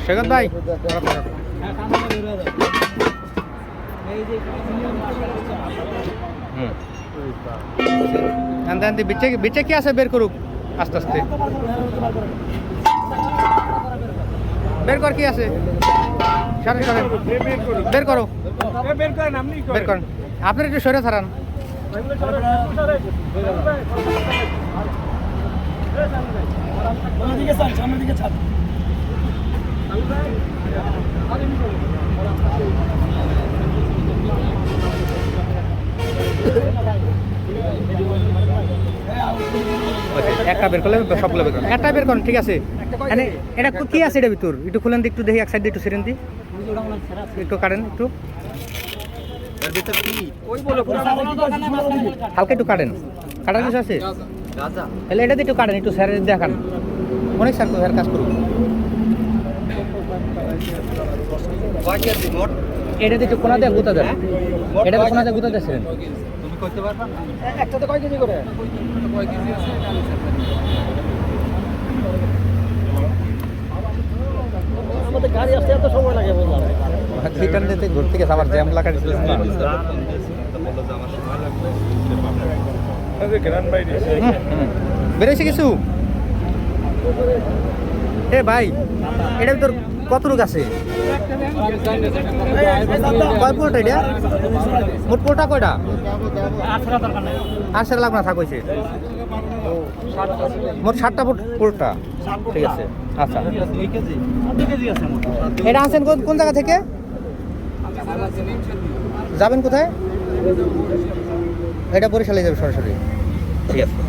সৈকত ভাই আনতে বিচে কি আছে বের করুক আস্তে আস্তে বের কর কি আছে সরে সরে বের করো বের করেন আপনি একটু সরে ছাড়ান সামনের দিকে ছাড় একটা বের করলে সবগুলো বের করেন একটা বের করেন ঠিক আছে এটা কি আছে এটা ভিতর একটু খুলেন একটু দেখি এক সাইড দিয়ে একটু সেরেন দি একটু কাটেন একটু হালকা একটু কাটেন কাটার কিছু আছে তাহলে এটা দিয়ে একটু কাটেন একটু স্যারের দেখান অনেক স্যার তো স্যার কাজ করুন এটা দিয়ে একটু কোনা দিয়ে গুঁতা দেন এটা দিয়ে কোনা দিয়ে গুঁতা দিয়েছিলেন একটাতে কয় কেজি করে আমাদের গাড়ি আসতে এত সময় লাগে বললাম রিটার্ন দিতে ঘুরতে গেছে আবার জ্যাম লাগা দিচ্ছে বেরোইছে কিছু এ ভাই এটা তোর কত রোগ আছে কয় পোলটা এটা মোট পোলটা কয়টা 8 লাখ না থাকছে মোট 60টা পোলটা ঠিক আছে আচ্ছা এটা আছেন কোন জায়গা থেকে যাবেন কোথায় এটা বরিশালে যাবে সরাসরি ঠিক আছে